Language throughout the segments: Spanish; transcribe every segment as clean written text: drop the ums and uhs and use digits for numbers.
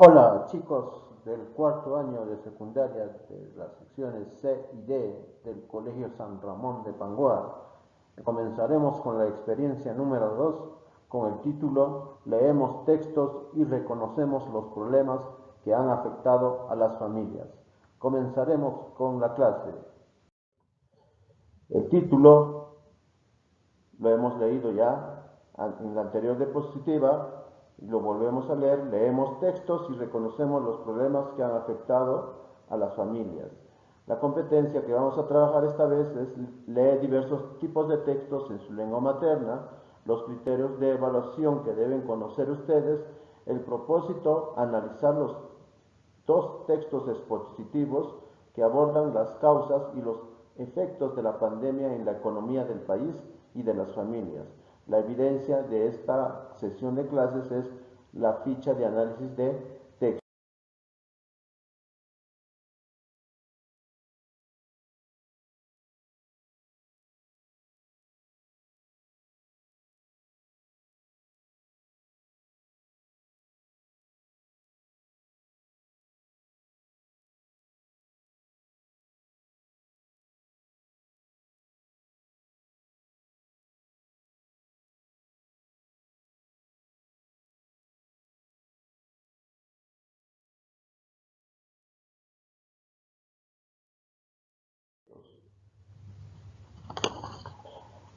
Hola chicos del cuarto año de secundaria de las secciones C y D del Colegio San Ramón de Panguá. Comenzaremos con la experiencia número 2 con el título Leemos textos y reconocemos los problemas que han afectado a las familias. Comenzaremos con la clase. El título lo hemos leído ya en la anterior diapositiva. Lo volvemos a leer, leemos textos y reconocemos los problemas que han afectado a las familias. La competencia que vamos a trabajar esta vez es leer diversos tipos de textos en su lengua materna, los criterios de evaluación que deben conocer ustedes, el propósito, analizar los dos textos expositivos que abordan las causas y los efectos de la pandemia en la economía del país y de las familias. La evidencia de esta sesión de clases es la ficha de análisis de texto.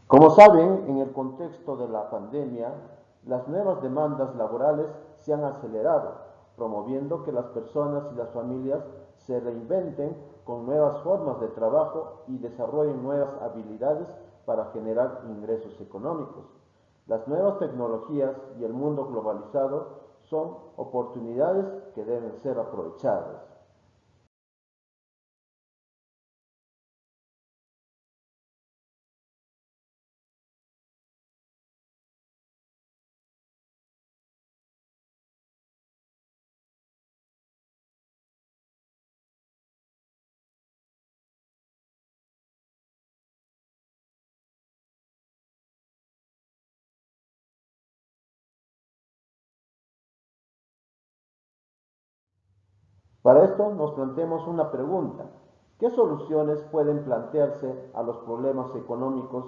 Como saben, en el contexto de la pandemia, las nuevas demandas laborales se han acelerado, promoviendo que las personas y las familias se reinventen con nuevas formas de trabajo y desarrollen nuevas habilidades para generar ingresos económicos. Las nuevas tecnologías y el mundo globalizado son oportunidades que deben ser aprovechadas. Para esto nos planteamos una pregunta. ¿Qué soluciones pueden plantearse a los problemas económicos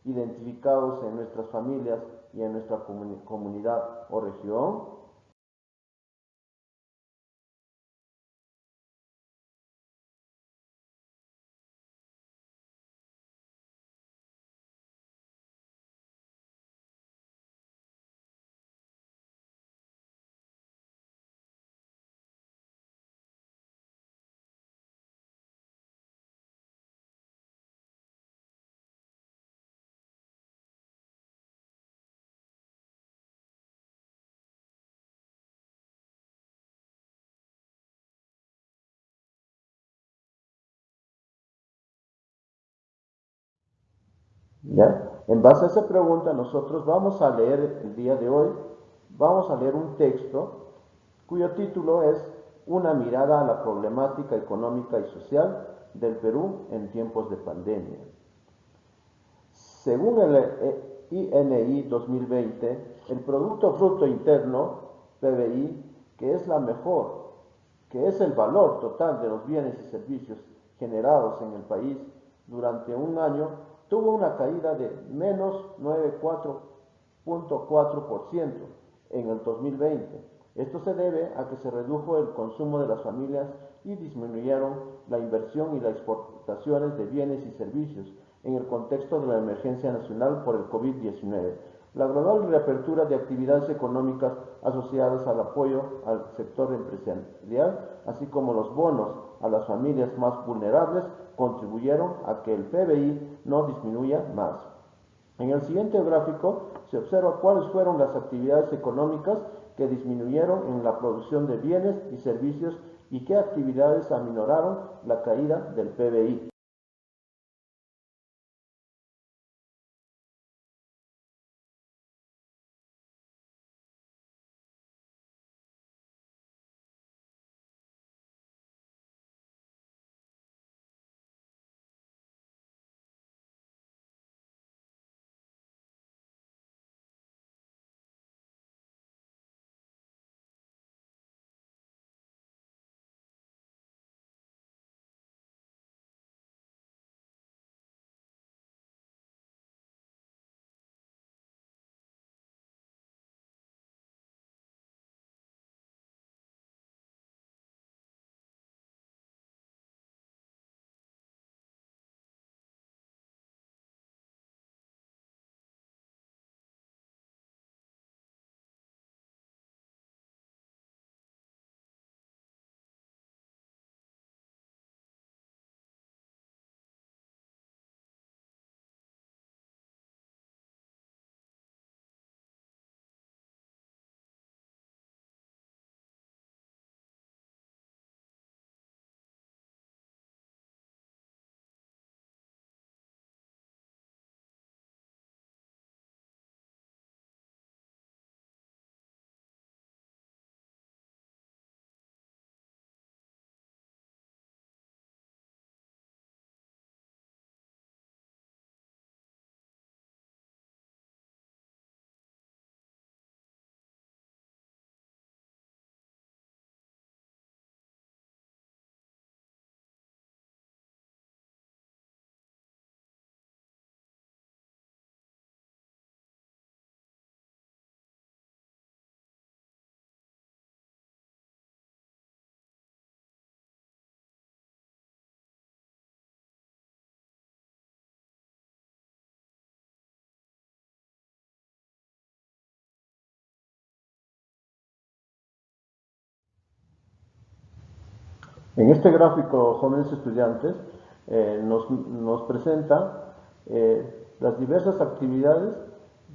identificados en nuestras familias y en nuestra comunidad o región? ¿Ya? En base a esa pregunta, nosotros vamos a leer el día de hoy, vamos a leer un texto cuyo título es Una mirada a la problemática económica y social del Perú en tiempos de pandemia. Según el INI 2020, el Producto Bruto Interno, PBI, que es la mejor, que es el valor total de los bienes y servicios generados en el país durante un año, tuvo una caída de menos 9,4% en el 2020. Esto se debe a que se redujo el consumo de las familias y disminuyeron la inversión y las exportaciones de bienes y servicios en el contexto de la emergencia nacional por el COVID-19. La gradual reapertura de actividades económicas asociadas al apoyo al sector empresarial, así como los bonos a las familias más vulnerables, contribuyeron a que el PBI no disminuya más. En el siguiente gráfico se observa cuáles fueron las actividades económicas que disminuyeron en la producción de bienes y servicios y qué actividades aminoraron la caída del PBI. En este gráfico, jóvenes estudiantes, nos presenta las diversas actividades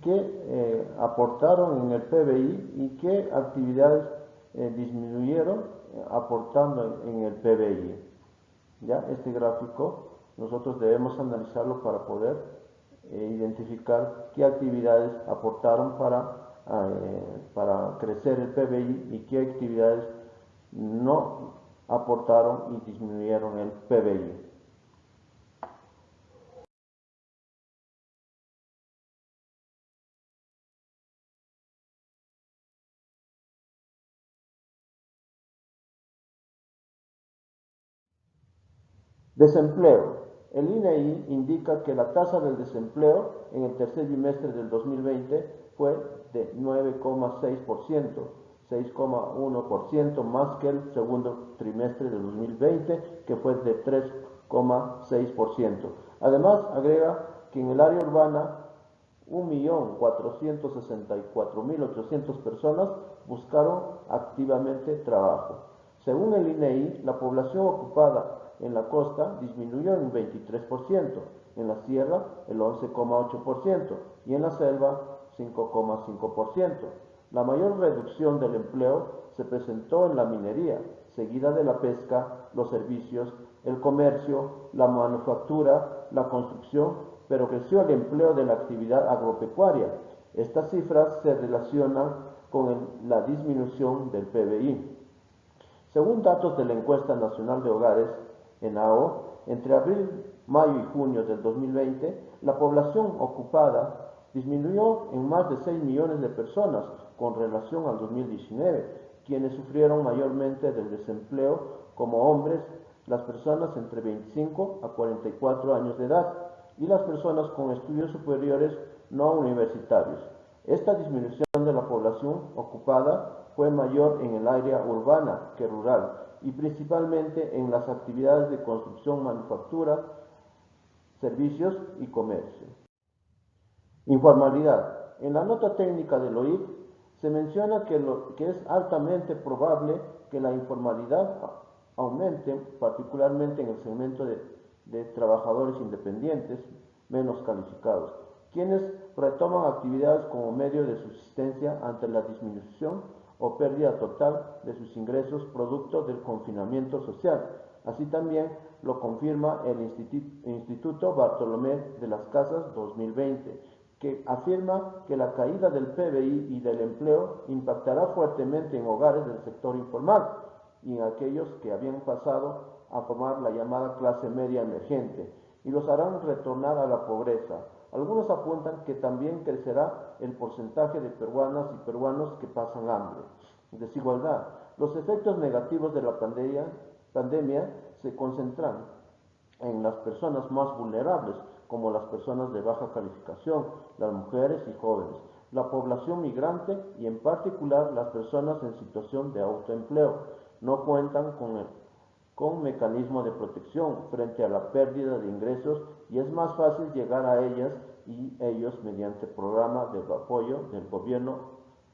que aportaron en el PBI y qué actividades disminuyeron aportando en el PBI. ¿Ya? Este gráfico nosotros debemos analizarlo para poder identificar qué actividades aportaron para crecer el PBI y qué actividades no aportaron y disminuyeron el PBI. Desempleo. El INEI indica que la tasa del desempleo en el tercer bimestre del 2020 fue de 9,6%, 6,1% más que el segundo trimestre del 2020, que fue de 3,6%. Además, agrega que en el área urbana 1.464.800 personas buscaron activamente trabajo. Según el INEI, la población ocupada en la costa disminuyó en 23%, en la sierra el 11,8% y en la selva 5,5%. La mayor reducción del empleo se presentó en la minería, seguida de la pesca, los servicios, el comercio, la manufactura, la construcción, pero creció el empleo de la actividad agropecuaria. Estas cifras se relacionan con la disminución del PBI. Según datos de la Encuesta Nacional de Hogares, ENAHO, entre abril, mayo y junio del 2020, la población ocupada disminuyó en más de 6 millones de personas con relación al 2019, quienes sufrieron mayormente del desempleo como hombres, las personas entre 25 a 44 años de edad y las personas con estudios superiores no universitarios. Esta disminución de la población ocupada fue mayor en el área urbana que rural y principalmente en las actividades de construcción, manufactura, servicios y comercio. Informalidad. En la nota técnica del OIC se menciona que es altamente probable que la informalidad aumente, particularmente en el segmento de trabajadores independientes menos calificados, quienes retoman actividades como medio de subsistencia ante la disminución o pérdida total de sus ingresos producto del confinamiento social. Así también lo confirma el Instituto Bartolomé de las Casas 2020, que afirma que la caída del PBI y del empleo impactará fuertemente en hogares del sector informal y en aquellos que habían pasado a formar la llamada clase media emergente y los harán retornar a la pobreza. Algunos apuntan que también crecerá el porcentaje de peruanas y peruanos que pasan hambre. Desigualdad. Los efectos negativos de la pandemia se concentran en las personas más vulnerables, como las personas de baja calificación, las mujeres y jóvenes, la población migrante y en particular las personas en situación de autoempleo. No cuentan con mecanismo de protección frente a la pérdida de ingresos y es más fácil llegar a ellas y ellos mediante programa de apoyo del gobierno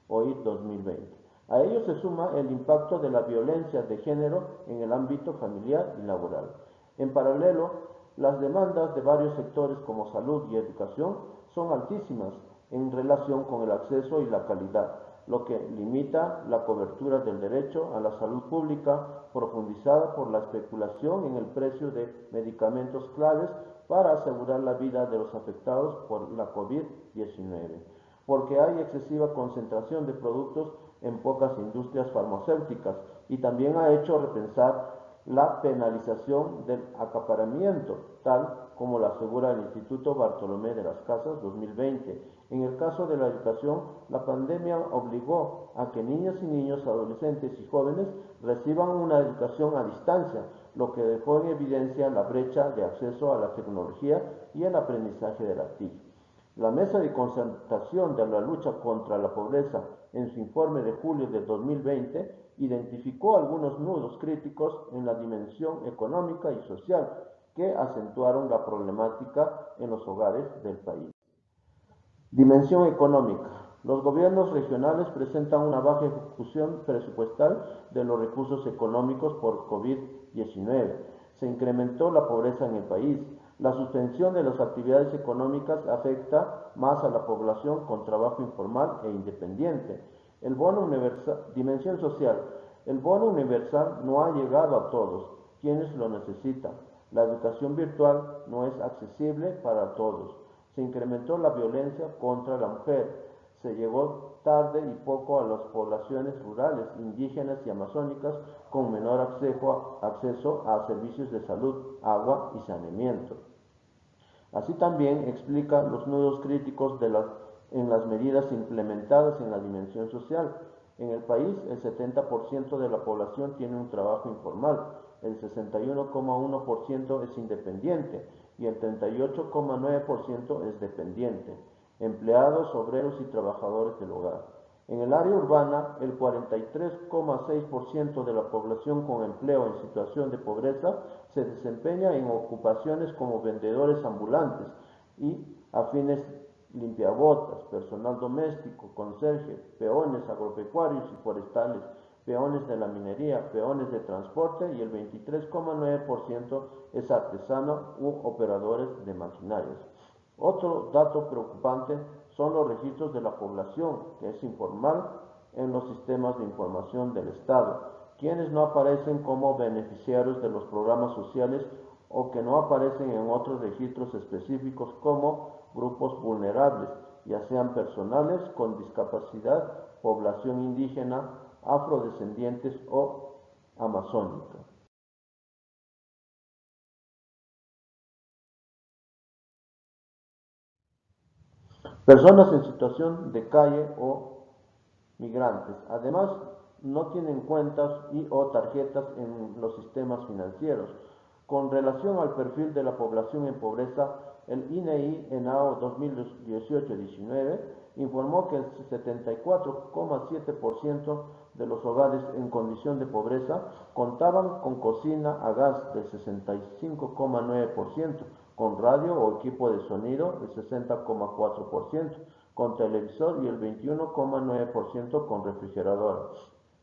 OIT 2020. A ello se suma el impacto de la violencia de género en el ámbito familiar y laboral. En paralelo, las demandas de varios sectores como salud y educación son altísimas en relación con el acceso y la calidad, lo que limita la cobertura del derecho a la salud pública profundizada por la especulación en el precio de medicamentos claves para asegurar la vida de los afectados por la COVID-19, porque hay excesiva concentración de productos en pocas industrias farmacéuticas y también ha hecho repensar la penalización del acaparamiento, tal como lo asegura el Instituto Bartolomé de las Casas 2020. En el caso de la educación, la pandemia obligó a que niñas y niños, adolescentes y jóvenes reciban una educación a distancia, lo que dejó en evidencia la brecha de acceso a la tecnología y el aprendizaje de la TIC. La Mesa de Concertación de la Lucha contra la Pobreza, en su informe de julio de 2020, identificó algunos nudos críticos en la dimensión económica y social que acentuaron la problemática en los hogares del país. Dimensión económica. Los gobiernos regionales presentan una baja ejecución presupuestal de los recursos económicos por COVID-19. Se incrementó la pobreza en el país. La suspensión de las actividades económicas afecta más a la población con trabajo informal e independiente. El bono universal, dimensión social. El bono universal no ha llegado a todos quienes lo necesitan. La educación virtual no es accesible para todos. Se incrementó la violencia contra la mujer. Se llegó tarde y poco a las poblaciones rurales, indígenas y amazónicas con menor acceso a servicios de salud, agua y saneamiento. Así también explica los nudos críticos en las medidas implementadas en la dimensión social. En el país, el 70% de la población tiene un trabajo informal, el 61,1% es independiente y el 38,9% es dependiente, empleados, obreros y trabajadores del hogar. En el área urbana, el 43,6% de la población con empleo en situación de pobreza se desempeña en ocupaciones como vendedores ambulantes y afines limpiabotas, personal doméstico, conserje, peones agropecuarios y forestales, peones de la minería, peones de transporte y el 23,9% es artesano u operadores de maquinarias. Otro dato preocupante son los registros de la población, que es informal en los sistemas de información del Estado, quienes no aparecen como beneficiarios de los programas sociales o que no aparecen en otros registros específicos como grupos vulnerables, ya sean personales con discapacidad, población indígena, afrodescendientes o amazónica. Personas en situación de calle o migrantes. Además, no tienen cuentas y o tarjetas en los sistemas financieros. Con relación al perfil de la población en pobreza, el INEI en AO 2018-19 informó que el 74,7% de los hogares en condición de pobreza contaban con cocina a gas del 65,9%, con radio o equipo de sonido el 60,4%, con televisor y el 21,9% con refrigeradora.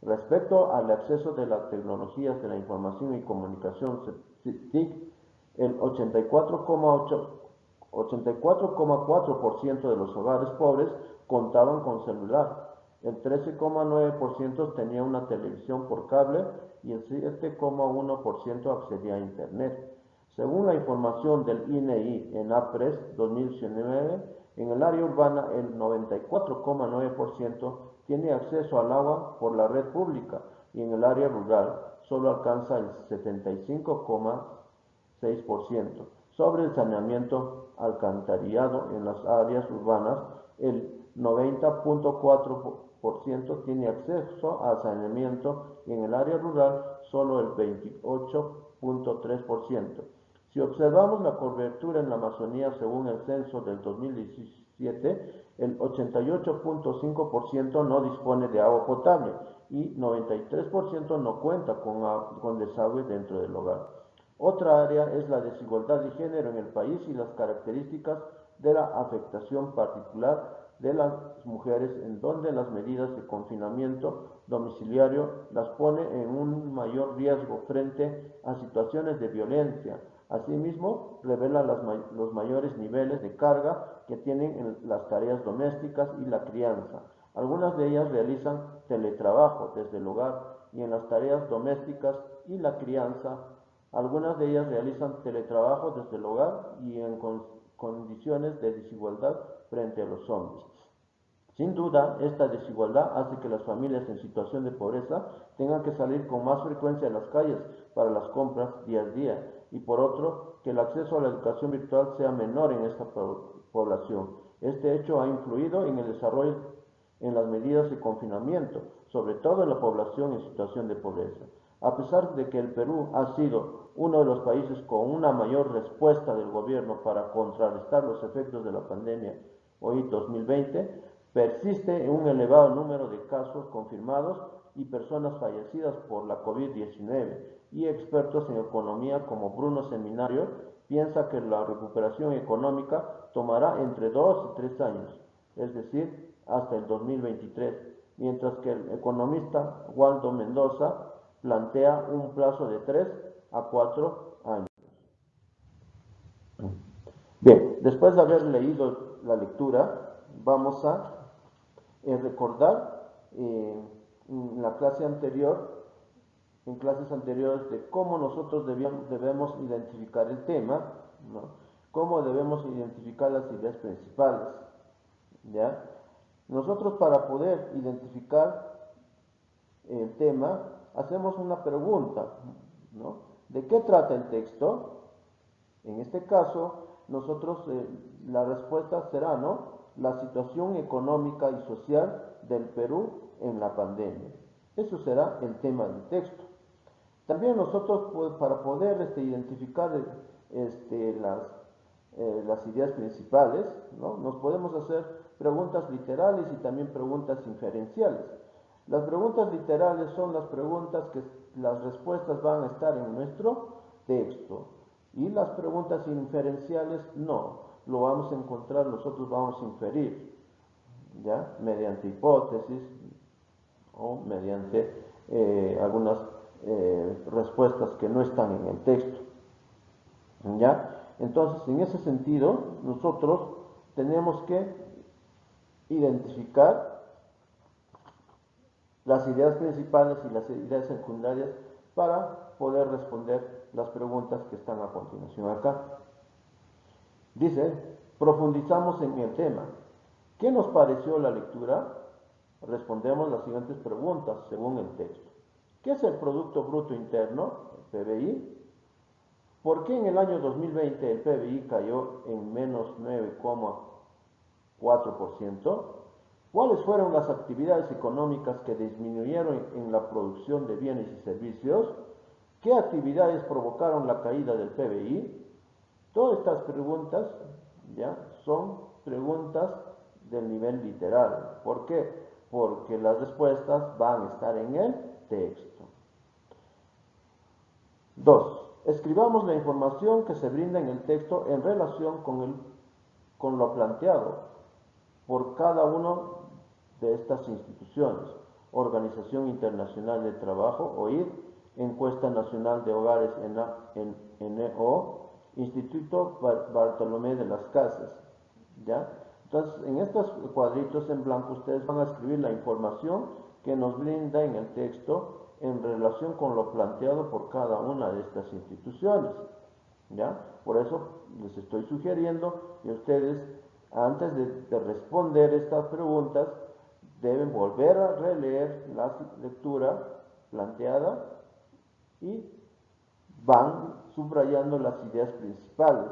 Respecto al acceso de las tecnologías de la información y comunicación TIC, el 84,4% de los hogares pobres contaban con celular, el 13,9% tenía una televisión por cable y el 7,1% accedía a Internet. Según la información del INEI en APRES 2019, en el área urbana el 94,9% tiene acceso al agua por la red pública y en el área rural solo alcanza el 75,6%. Sobre el saneamiento alcantarillado en las áreas urbanas, el 90,4% tiene acceso al saneamiento y en el área rural solo el 28,3%. Si observamos la cobertura en la Amazonía según el censo del 2017, el 88,5% no dispone de agua potable y 93% no cuenta con desagüe dentro del hogar. Otra área es la desigualdad de género en el país y las características de la afectación particular de las mujeres, en donde las medidas de confinamiento domiciliario las pone en un mayor riesgo frente a situaciones de violencia. Asimismo, revela los mayores niveles de carga que tienen en las tareas domésticas y la crianza. Algunas de ellas realizan teletrabajo desde el hogar y en las tareas domésticas y la crianza, algunas de ellas realizan teletrabajo desde el hogar y en condiciones de desigualdad frente a los hombres. Sin duda, esta desigualdad hace que las familias en situación de pobreza tengan que salir con más frecuencia a las calles para las compras día a día y por otro, que el acceso a la educación virtual sea menor en esta población. Este hecho ha influido en el desarrollo en las medidas de confinamiento, sobre todo en la población en situación de pobreza. A pesar de que el Perú ha sido uno de los países con una mayor respuesta del gobierno para contrarrestar los efectos de la pandemia hoy 2020, persiste un elevado número de casos confirmados y personas fallecidas por la COVID-19 y expertos en economía como Bruno Seminario piensa que la recuperación económica tomará entre 2 y 3 años, es decir, hasta el 2023, mientras que el economista Waldo Mendoza plantea un plazo de 3 a 4 años. Bien, después de haber leído la lectura, vamos a recordar en la clase anterior, en clases anteriores, de cómo nosotros debemos identificar el tema, ¿no? Cómo debemos identificar las ideas principales, ¿ya? Nosotros, para poder identificar el tema, hacemos una pregunta, ¿no? ¿De qué trata el texto? En este caso, nosotros, la respuesta será, ¿no?, la situación económica y social del Perú en la pandemia. Eso será el tema del texto. También nosotros, pues, para poder identificar las ideas principales, ¿no?, nos podemos hacer preguntas literales y también preguntas inferenciales. Las preguntas literales son las preguntas que las respuestas van a estar en nuestro texto, y las preguntas inferenciales no, lo vamos a encontrar, nosotros vamos a inferir, ¿ya?, mediante hipótesis o mediante algunas respuestas que no están en el texto, ¿ya? Entonces, en ese sentido, nosotros tenemos que identificar las ideas principales y las ideas secundarias para poder responder las preguntas que están a continuación acá. Dice, profundizamos en el tema. ¿Qué nos pareció la lectura? Respondemos las siguientes preguntas según el texto. ¿Qué es el Producto Bruto Interno, el PBI? ¿Por qué en el año 2020 el PBI cayó en menos 9,4%? ¿Cuáles fueron las actividades económicas que disminuyeron en la producción de bienes y servicios? ¿Qué actividades provocaron la caída del PBI? Todas estas preguntas, ¿ya?, son preguntas del nivel literal. ¿Por qué? Porque las respuestas van a estar en el texto. 2. Escribamos la información que se brinda en el texto en relación con lo planteado por cada una de estas instituciones: Organización Internacional del Trabajo, OIT, Encuesta Nacional de Hogares, NO, Instituto Bartolomé de las Casas, ¿ya? Entonces, en estos cuadritos en blanco ustedes van a escribir la información que nos brinda en el texto en relación con lo planteado por cada una de estas instituciones, ¿ya? Por eso les estoy sugiriendo que ustedes, antes de responder estas preguntas, deben volver a releer la lectura planteada y van subrayando las ideas principales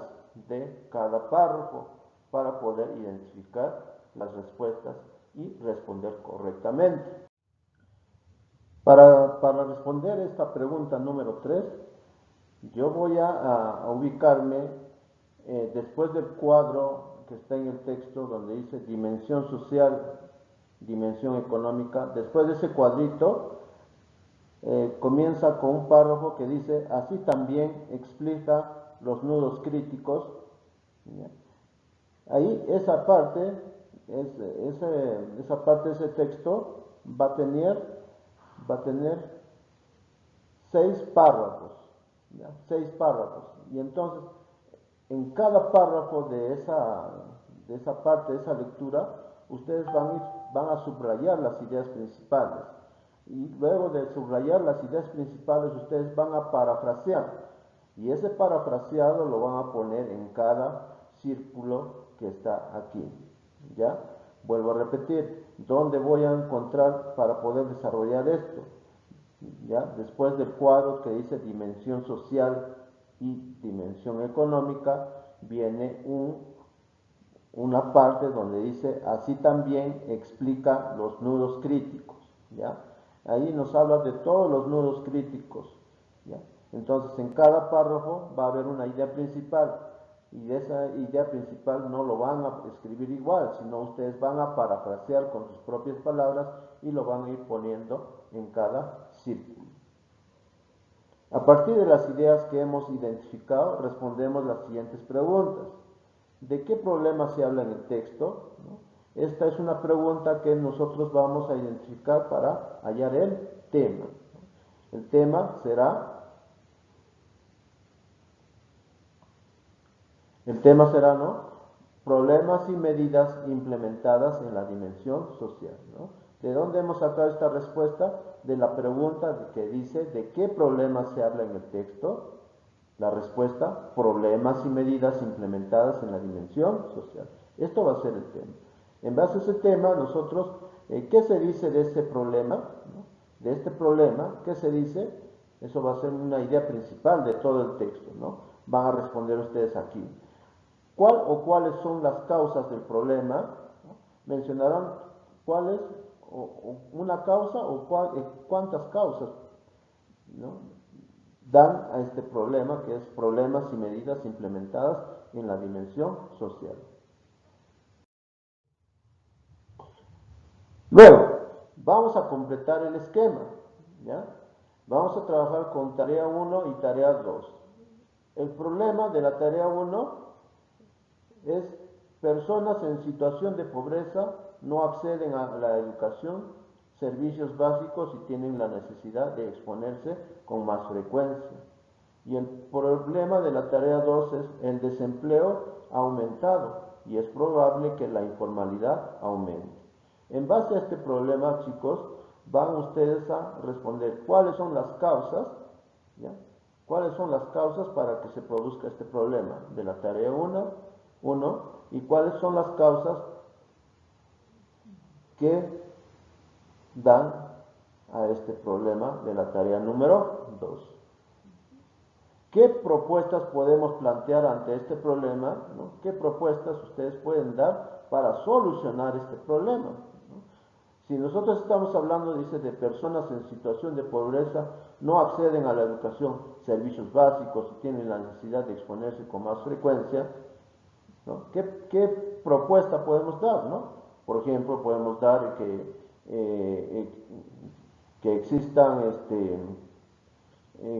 de cada párrafo para poder identificar las respuestas y responder correctamente. Para responder esta pregunta número 3, yo voy a ubicarme después del cuadro que está en el texto donde dice dimensión social, dimensión económica. Después de ese cuadrito comienza con un párrafo que dice, así también explica los nudos críticos, ¿ya? Ahí esa parte de ese texto va a tener 6 párrafos, ¿ya? 6 párrafos, y entonces en cada párrafo de esa parte, de esa lectura, ustedes van a subrayar las ideas principales, y luego de subrayar las ideas principales ustedes van a parafrasear, y ese parafraseado lo van a poner en cada círculo que está aquí, ¿ya? Vuelvo a repetir, ¿dónde voy a encontrar para poder desarrollar esto? ¿Ya? Después del cuadro que dice dimensión social y dimensión económica, viene una parte donde dice, así también explica los nudos críticos, ¿ya? Ahí nos habla de todos los nudos críticos, ¿ya? Entonces, en cada párrafo va a haber una idea principal, y esa idea principal no lo van a escribir igual, sino ustedes van a parafrasear con sus propias palabras y lo van a ir poniendo en cada círculo. A partir de las ideas que hemos identificado, respondemos las siguientes preguntas. ¿De qué problema se habla en el texto? ¿No? Esta es una pregunta que nosotros vamos a identificar para hallar el tema. El tema será, ¿no? Problemas y medidas implementadas en la dimensión social, ¿no? ¿De dónde hemos sacado esta respuesta? De la pregunta que dice, ¿de qué problemas se habla en el texto? La respuesta, problemas y medidas implementadas en la dimensión social. Esto va a ser el tema. En base a ese tema, nosotros, ¿qué se dice de este problema? ¿No? De este problema, ¿qué se dice? Eso va a ser una idea principal de todo el texto, ¿no? Van a responder ustedes aquí. ¿Cuál o cuáles son las causas del problema? ¿No? Mencionarán cuáles, o una causa o cuántas causas, ¿no?, dan a este problema, que es problemas y medidas implementadas en la dimensión social. Luego, vamos a completar el esquema, ¿ya? Vamos a trabajar con tarea 1 y tarea 2. El problema de la tarea 1 es personas en situación de pobreza no acceden a la educación, servicios básicos y tienen la necesidad de exponerse con más frecuencia. Y el problema de la tarea 2 es el desempleo ha aumentado y es probable que la informalidad aumente. En base a este problema, chicos, van ustedes a responder cuáles son las causas, ¿ya? ¿Cuáles son las causas para que se produzca este problema de la tarea 1 y cuáles son las causas que dan a este problema de la tarea número 2? ¿Qué propuestas podemos plantear ante este problema? ¿No? ¿Qué propuestas ustedes pueden dar para solucionar este problema? ¿No? Si nosotros estamos hablando, dice, de personas en situación de pobreza, no acceden a la educación, servicios básicos y tienen la necesidad de exponerse con más frecuencia, ¿no? ¿Qué propuesta podemos dar? ¿No? Por ejemplo, podemos dar que existan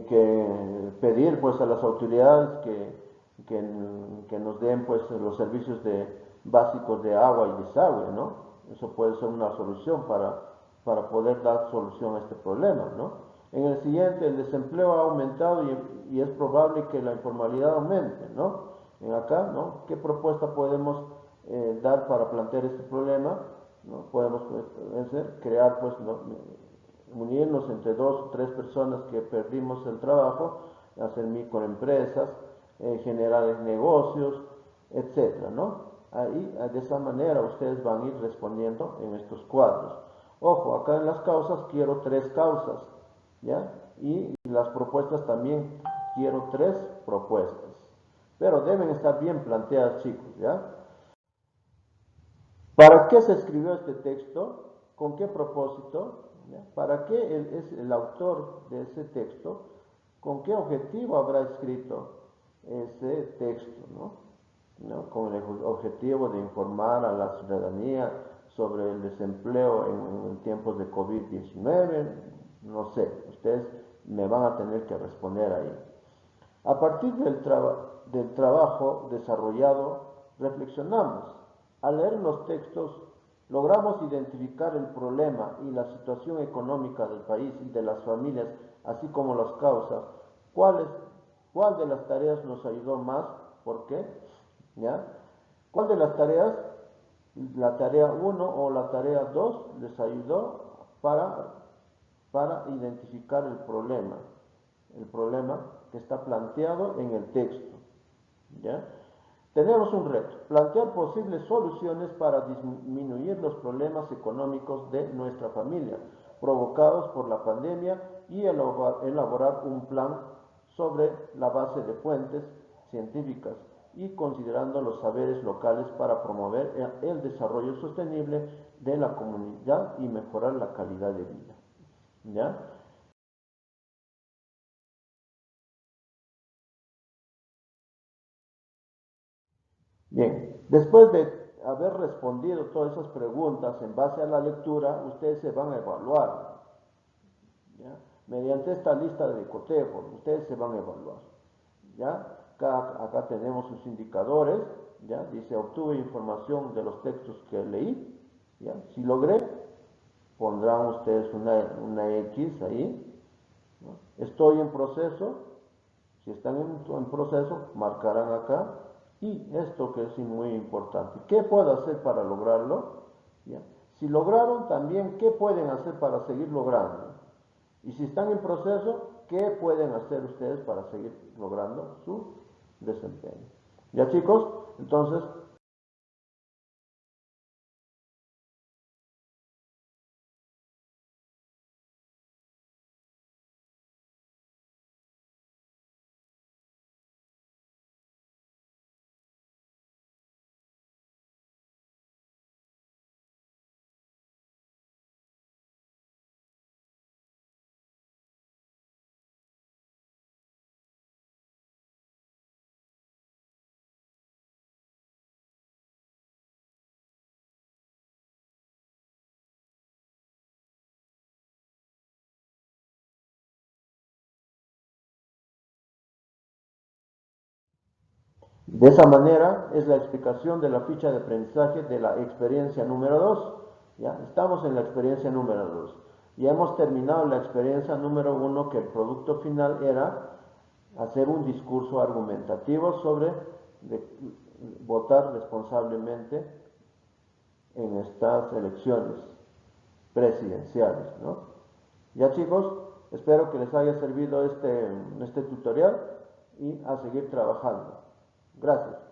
que pedir pues a las autoridades que nos den pues los servicios básicos de agua y desagüe, ¿no? Eso puede ser una solución para poder dar solución a este problema, ¿no? En el siguiente, el desempleo ha aumentado y es probable que la informalidad aumente, ¿no? En acá, ¿no? ¿Qué propuesta podemos dar para plantear este problema? ¿No? Podemos crear pues, ¿no?, unirnos entre 2 o 3 personas que perdimos el trabajo, hacer microempresas, generar negocios, etcétera, ¿no? Ahí, de esa manera ustedes van a ir respondiendo en estos cuadros. Ojo, acá en las causas quiero 3 causas, ¿ya? Y las propuestas también quiero 3 propuestas. Pero deben estar bien planteadas, chicos, ¿ya? ¿Para qué se escribió este texto? ¿Con qué propósito? ¿Ya? ¿Para qué es el autor de ese texto? ¿Con qué objetivo habrá escrito ese texto? ¿No? Con el objetivo de informar a la ciudadanía sobre el desempleo en tiempos de COVID-19, no sé, ustedes me van a tener que responder ahí. A partir del trabajo desarrollado, reflexionamos. Al leer los textos, logramos identificar el problema y la situación económica del país y de las familias, así como las causas. ¿Cuál de las tareas nos ayudó más? ¿Por qué? ¿Ya? ¿Cuál de las tareas, la tarea 1 o la tarea 2, les ayudó para identificar el problema? El problema que está planteado en el texto, ¿ya? Tenemos un reto, plantear posibles soluciones para disminuir los problemas económicos de nuestra familia provocados por la pandemia y elaborar un plan sobre la base de fuentes científicas y considerando los saberes locales para promover el desarrollo sostenible de la comunidad y mejorar la calidad de vida, ¿ya? Bien, después de haber respondido todas esas preguntas en base a la lectura, ustedes se van a evaluar, ¿ya? Mediante esta lista de cotejo, ustedes se van a evaluar, ¿ya? Acá tenemos sus indicadores, ¿ya? Dice, obtuve información de los textos que leí, ¿ya? Si logré, pondrán ustedes una X ahí, ¿no? Estoy en proceso, si están en proceso, marcarán acá, y esto que es muy importante, ¿qué puedo hacer para lograrlo? ¿Ya? Si lograron también, ¿qué pueden hacer para seguir logrando? Y si están en proceso, ¿qué pueden hacer ustedes para seguir logrando su desempeño? ¿Ya, chicos? Entonces, de esa manera es la explicación de la ficha de aprendizaje de la experiencia número 2. ¿Ya? Estamos en la experiencia número 2. Ya hemos terminado la experiencia número 1, que el producto final era hacer un discurso argumentativo sobre votar responsablemente en estas elecciones presidenciales, ¿no? Ya, chicos, espero que les haya servido este tutorial y a seguir trabajando. Gracias.